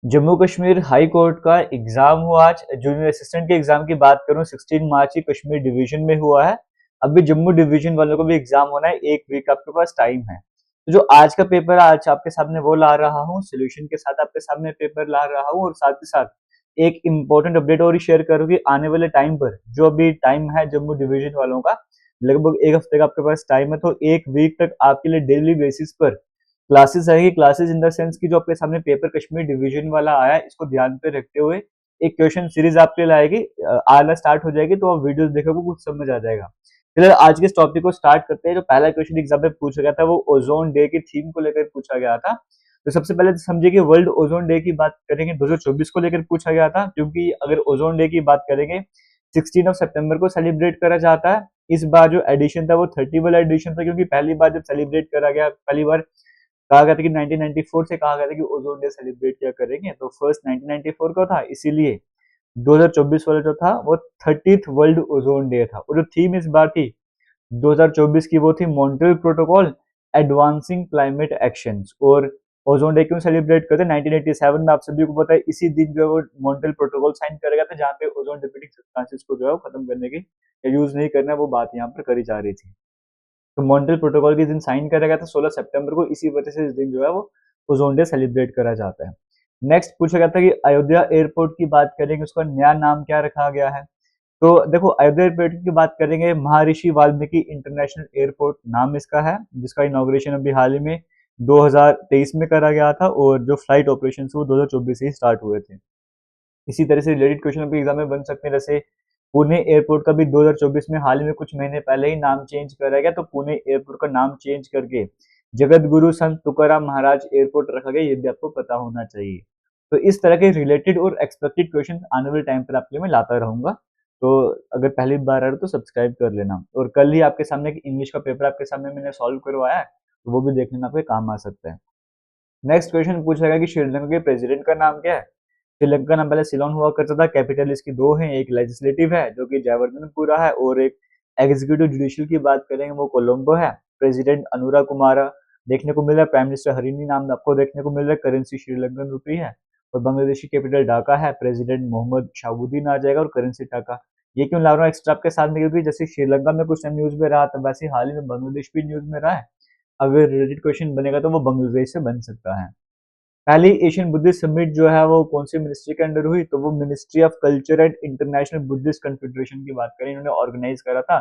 Jammu Kashmir high court का exam हुआ आज। जूनियर असिस्टेंट के एग्जाम की बात करूं 16 मार्च की कश्मीर डिवीजन में हुआ है। अभी जम्मू डिवीजन वालों को भी एग्जाम होना है, एक वीक आपके पास टाइम है। तो जो आज का पेपर है आज आपके सामने वो ला रहा हूँ, सोल्यूशन के साथ आपके सामने पेपर ला रहा हूँ और साथ ही साथ एक इम्पोर्टेंट अपडेट और शेयर करूँ कि आने वाले टाइम पर जो अभी टाइम है जम्मू डिवीजन वालों का, लगभग एक हफ्ते का आपके पास टाइम है। तो एक वीक तक आपके लिए डेली बेसिस पर क्लासेस रहेगी। क्लासेस इन द सेंस की जो आपके सामने पेपर कश्मीर डिवीजन वाला आया है, इसको ध्यान पे रखते हुए एक क्वेश्चन सीरीज आपके लिए लाएगी। आना स्टार्ट हो जाएगी तो आप वीडियोस देखोगे कुछ समझ आ जाएगा। चलिए आज के इस टॉपिक को स्टार्ट करते हैं। जो पहला क्वेश्चन एग्जाम में पूछा गया था वो ओजोन डे की थीम को लेकर पूछा गया था। तो सबसे पहले तो समझिए कि वर्ल्ड ओजोन डे की बात करेंगे 2024 को लेकर पूछा गया था, क्योंकि अगर ओजोन डे की बात करेंगे 16 सितंबर को सेलिब्रेट करा जाता है। इस बार जो एडिशन था वो 30 वाला एडिशन था, क्योंकि पहली बार जब सेलिब्रेट करा गया, पहली बार कहा गया था कि 1994 से कहा गया था कि ओजोन डे सेलिब्रेट किया करेंगे, तो फर्स्ट 1994 का था, इसीलिए 2024 वाला जो था वो 30th वर्ल्ड ओजोन डे था। और जो थीम इस बार थी 2024 की वो थी Montreal protocol advancing climate actions. और ओजोन डे क्यों सेलिब्रेट करते हैं 1987 में, आप सभी को पता है इसी दिन जो है वो मॉन्ट्रियल प्रोटोकॉल साइन करा गया था, जहाँ पे ओजोन डिप्लीटिंग सब्सटेंसेस को जो है वो खत्म करने की या यूज नहीं करना वो बात यहाँ पर करी जा रही थी। तो मॉन्ट्रियल प्रोटोकॉल के दिन साइन करा गया था 16 सितंबर को, इसी वजह से इस दिन जो है वो ओजोन डे सेलिब्रेट करा जाता है। नेक्स्ट पूछा गया था कि अयोध्या एयरपोर्ट की बात करेंगे, उसका नया नाम क्या रखा गया है। तो देखो अयोध्या एयरपोर्ट की बात करेंगे, महर्षि वाल्मीकि इंटरनेशनल एयरपोर्ट नाम इसका है, जिसका इनॉग्रेशन अभी हाल ही में 2023 में करा गया था और जो फ्लाइट ऑपरेशन वो 2024 से ही स्टार्ट हुए थे। इसी तरह से रिलेटेड क्वेश्चन भी एग्जाम में बन सकते हैं, जैसे पुणे एयरपोर्ट का भी 2024 में हाल ही में कुछ महीने पहले ही नाम चेंज करा गया, तो पुणे एयरपोर्ट का नाम चेंज करके जगत गुरु संत तुकाराम महाराज एयरपोर्ट रखा गया, ये भी आपको पता होना चाहिए। तो इस तरह के रिलेटेड और एक्सपेक्टेड क्वेश्चन आने वाले टाइम पर आपके लिए मैं लाता रहूंगा। तो अगर पहली बार आ रहे हो तो सब्सक्राइब कर लेना। और कल ही आपके सामने एक इंग्लिश का पेपर आपके सामने मैंने सॉल्व करवाया है, तो वो भी देख लेना, आपके काम आ सकता है। नेक्स्ट क्वेश्चन पूछा गया कि श्रीलंका के प्रेसिडेंट का नाम क्या है। श्रीलंका नाम पहले सिलोन हुआ करता था। कैपिटल इसकी दो है, एक लेजिस्लेटिव है जो कि जयवर्धनपुरा है और एक एग्जीक्यूटिव जुडिशियल की बात करेंगे वो कोलंबो है। प्रेसिडेंट अनुरा कुमारा देखने को मिल रहा है। प्राइम मिनिस्टर हरिनी नाम आपको देखने को मिल रहा है। करेंसी श्रीलंकन रुपी है और बांग्लादेशी कैपिटल ढाका है। प्रेसिडेंट मोहम्मद शाहबुद्दीन आ जाएगा और करेंसी ढाका। ये क्यों ला रहा हूँ एक्स्ट्रा आपके साथ में, क्योंकि जैसे श्रीलंका में कुछ टाइम न्यूज में रहा था, वैसे हाल ही में बांग्लादेश भी न्यूज में रहा है। अगर रिलेटेड क्वेश्चन बनेगा तो वो बांग्लादेश से बन सकता है। पहली एशियन बुद्धिस्ट समिट जो है वो कौन सी मिनिस्ट्री के अंडर हुई, तो वो ministry of culture and international Buddhist confederation की बात करें, इन्होंने ऑर्गेनाइज करा था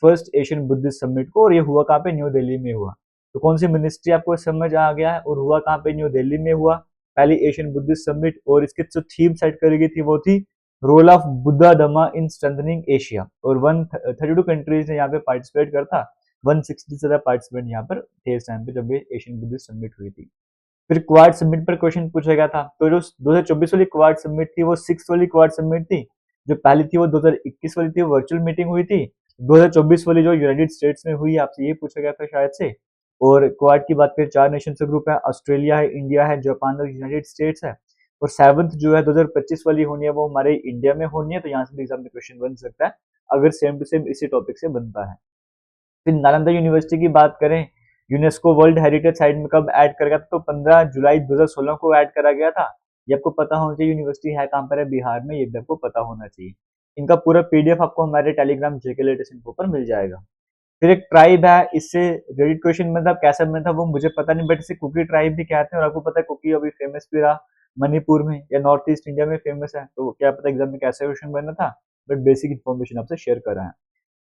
फर्स्ट एशियन बुद्धिस्ट समिट को। और ये हुआ कहाँ पे, न्यू दिल्ली में हुआ। तो कौन सी मिनिस्ट्री आपको समझ आ गया है और हुआ कहाँ पे, न्यू दिल्ली में हुआ पहली एशियन बुद्धिस्ट समिट। और इसकी जो थीम सेट करी गई थी वो थी role of Buddha Dhamma in strengthening Asia. और 132 कंट्रीज ने यहाँ पे पार्टिसिपेट करता। 160 से ज्यादा पार्टिसिपेंट यहाँ पर थे इस टाइम पे जब ये एशियन बुद्धिस्ट समिट हुई थी। फिर क्वाड समिट पर क्वेश्चन पूछा गया था। तो जो 2024 वाली क्वाड समिट थी वो 6 वाली क्वाड समिट थी। जो पहली थी वो 2021 वाली थी, वर्चुअल मीटिंग हुई थी। 2024 वाली जो यूनाइटेड स्टेट्स में हुई, आपसे ये पूछा गया था शायद से। और क्वाड की बात करें 4 नेशन से ग्रुप है, ऑस्ट्रेलिया है, इंडिया है, जापान और यूनाइटेड स्टेट्स है। और सेवंथ जो है 2025 वाली होनी है वो हमारे इंडिया में होनी है। तो यहाँ से भी एग्जाम में क्वेश्चन बन सकता है अगर सेम टू सेम इसी टॉपिक से बनता है। फिर नालंदा यूनिवर्सिटी की बात करें, यूनेस्को वर्ल्ड हेरिटेज साइट में कब ऐड कर गया था, तो 15 जुलाई 2016 को ऐड करा गया था। ये आपको पता होना चाहिए। यूनिवर्सिटी है कहाँ पर है, बिहार में, ये भी आपको पता होना चाहिए। इनका पूरा पीडीएफ आपको हमारे टेलीग्राम जेके लेटेस्ट इन्फो पर मिल जाएगा। फिर एक ट्राइब है, इससे रिलेटेड क्वेश्चन में था, कैसा में था वो मुझे पता नहीं, बट इसे कुकी ट्राइब भी कहते हैं। और आपको पता है कुकी अभी फेमस भी रहा मणिपुर में या नॉर्थ ईस्ट इंडिया में फेमस है। तो क्या पता एग्जाम में कैसा क्वेश्चन बना था, बट बेसिक इन्फॉर्मेशन आपसे शेयर करा है।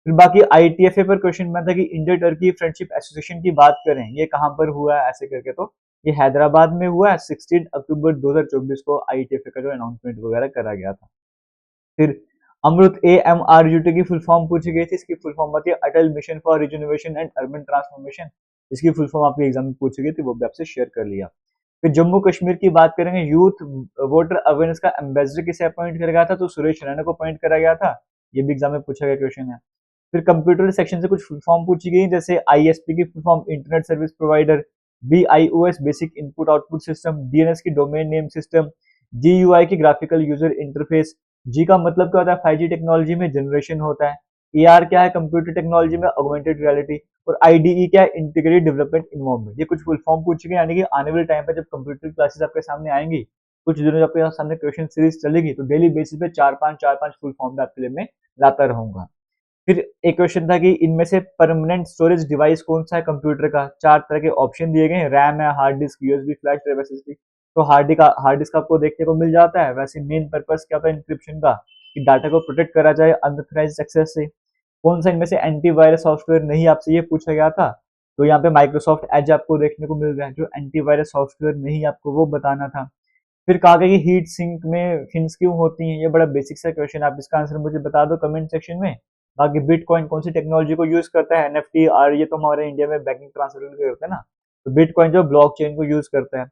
फिर बाकी आईटीएफए पर क्वेश्चन बनता है कि इंडिया टर्की फ्रेंडशिप एसोसिएशन की बात करें, ये कहां पर हुआ है ऐसे करके, तो ये हैदराबाद में हुआ है। 16 अक्टूबर 2024 को आईटीएफए का जो अनाउंसमेंट वगैरह करा गया था। फिर अमृत AMRUT की फुल फॉर्म पूछी गई थी। इसकी फुल फॉर्म होती है Atal mission for rejuvenation and urban transformation. इसकी फुल फॉर्म आपके एग्जाम में पूछी गई थी, वो भी आपसे शेयर कर लिया। फिर जम्मू कश्मीर की बात करेंगे, यूथ वोटर अवेयरनेस का एम्बेसडर किसे अपॉइंट करा गया था, तो सुरेश रैना को अपॉइंट करा गया था। ये भी एग्जाम में पूछा गया क्वेश्चन है। फिर कंप्यूटर सेक्शन से कुछ फुल फॉर्म पूछी गई, जैसे आईएसपी की full form internet service provider, BIOS basic input output system, DNS की डोमेन नेम सिस्टम, GUI की ग्राफिकल यूजर इंटरफेस। जी का मतलब क्या होता है, 5G टेक्नोलॉजी में जनरेशन होता है। AR क्या है, कंप्यूटर टेक्नोलॉजी में ऑगमेंटेड रियलिटी। और IDE क्या है, इंटीग्रेटेड डेवलपमेंट इन्वायरमेंट। ये कुछ फुल फॉर्म पूछी गई, यानी कि आने वाले टाइम पर जब कंप्यूटर क्लासेस आपके सामने आएंगी कुछ दिनों आपके यहाँ सामने क्वेश्चन सीरीज चलेगी तो डेली बेसिस पे चार पांच फुल फॉर्म आपके लिए मैं लाता रहूंगा। फिर एक क्वेश्चन था कि इनमें से परमानेंट स्टोरेज डिवाइस कौन सा है कंप्यूटर का। चार तरह के ऑप्शन दिए गए हैं, रैम है, hard disk, USB flash drive, SSD. तो हार्ड डिस्क आपको देखने को मिल जाता है। वैसे मेन पर्पस क्या होता है इंक्रिप्शन का, कि डाटा को प्रोटेक्ट करा जाए अनऑथराइज्ड एक्सेस से। कौन सा इनमें से एंटीवायरस सॉफ्टवेयर नहीं, आपसे ये पूछा गया था। तो यहाँ पे माइक्रोसॉफ्ट एज आपको देखने को मिल रहा है, जो एंटीवायरस सॉफ्टवेयर नहीं आपको वो बताना था। फिर कहा गया कि हीट सिंक में फिन्स क्यों होती हैं। ये बड़ा बेसिक सा क्वेश्चन, आप इसका आंसर मुझे बता दो कमेंट सेक्शन में। बाकी बिटकॉइन कौन सी टेक्नोलॉजी को यूज करता है, एनएफटी, और ये तो हमारे इंडिया में बैंकिंग ट्रांसफर करते हैं ना, तो बिटकॉइन जो ब्लॉकचेन को यूज करता है।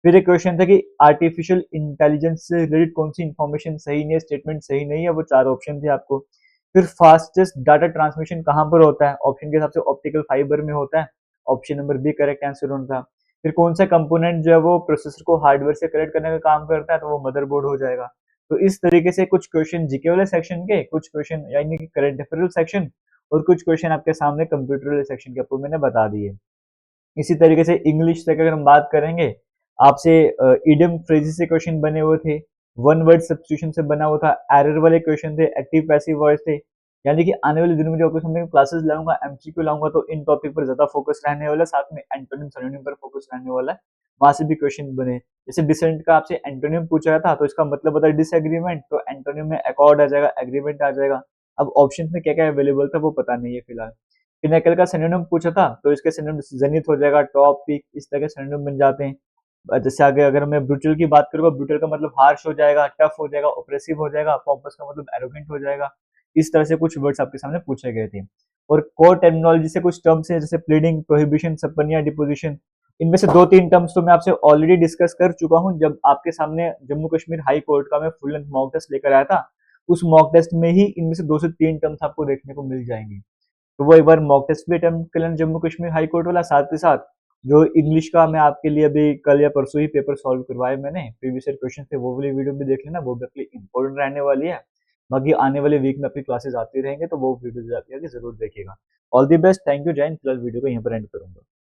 फिर एक क्वेश्चन था कि आर्टिफिशियल इंटेलिजेंस से रिलेटेड कौन सी इंफॉर्मेशन सही नहीं है, स्टेटमेंट सही नहीं है। वो चार ऑप्शन थे आपको। फिर फास्टेस्ट डाटा ट्रांसमिशन कहाँ पर होता है, ऑप्शन के हिसाब से ऑप्टिकल फाइबर में होता है। Option number B correct answer उनका। फिर कौन सा कंपोनेंट जो है वो प्रोसेसर को हार्डवेयर से कनेक्ट करने का काम करता है, तो वो मदरबोर्ड हो जाएगा। तो इस तरीके से कुछ क्वेश्चन जीके वाले सेक्शन के, कुछ क्वेश्चन यानी कि करंट अफेयर सेक्शन, और कुछ क्वेश्चन आपके सामने कंप्यूटर वाले सेक्शन के आपको मैंने बता दिए। इसी तरीके से इंग्लिश तक अगर हम बात करेंगे, आपसे इडियम फ्रेजेस से क्वेश्चन बने हुए थे, वन वर्ड सब्स्टिट्यूशन से बना हुआ था, एरर वाले क्वेश्चन थे, एक्टिव पैसिव वॉइस थे। यानी कि आने वाले दिनों में जो आपके सामने क्लासेस लाऊंगा, एमसीक्यू लाऊंगा, तो इन टॉपिक पर ज्यादा फोकस रहने वाला है, साथ में एंटोनिम सिनोनिम पर फोकस रहने वाला है। वहां से भी क्वेश्चन बने। जैसे डिसेंट का आपसे एंटोनिम पूछा गया था, तो इसका मतलब होता है डिसएग्रीमेंट, तो एंटोनिम में अकॉर्ड आ जाएगा, एग्रीमेंट आ जाएगा। अब ऑप्शन में क्या क्या अवेलेबल था वो पता नहीं है फिलहाल। पिनाकल का सिनोनिम पूछा था, तो इसके सिनोनिम जेनिथ हो जाएगा, टॉप, पीक, इस तरह के सिनोनिम बन जाते हैं। जैसे आगे अगर मैं ब्रूटल की बात करूंगा, ब्रूटल का मतलब हार्श हो जाएगा, टफ हो जाएगा, ऑप्रेसिव हो जाएगा, पॉम्पस का मतलब एरोगेंट हो जाएगा। इस तरह से कुछ वर्ड्स आपके सामने पूछे गए थे। और कोर टर्मिनोलॉजी से कुछ टर्म्स हैं, जैसे प्लीडिंग, प्रोहिबिशन, सपनिया, डिपोजिशन। इनमें से दो तीन टर्म्स तो मैं आपसे ऑलरेडी डिस्कस कर चुका हूं, जब आपके सामने जम्मू कश्मीर हाई कोर्ट का मैं फुल लेंथ मॉक टेस्ट लेकर आया था। उस मॉक टेस्ट में ही इनमें से दो से तीन टर्म्स आपको देखने को मिल जाएंगे। तो वो एक बार मॉक टेस्ट भी अटेम्प्ट कर लेना जम्मू कश्मीर हाई कोर्ट वाला। साथ के साथ जो इंग्लिश का मैं आपके लिए अभी कल या परसों ही पेपर सॉल्व करवाए मैंने, प्रीवियस ईयर क्वेश्चन थे, वो वाली वीडियो भी देख लेना, वो भी आपके लिए इंपॉर्टेंट रहने वाली है। बाकी आने वाले वीक में अपनी क्लासेस आती रहेंगे, तो वो वीडियो जाके जरूर देखिएगा। All the best, thank you Jain. फिलहाल वीडियो को यहीं पर एंड करूंगा।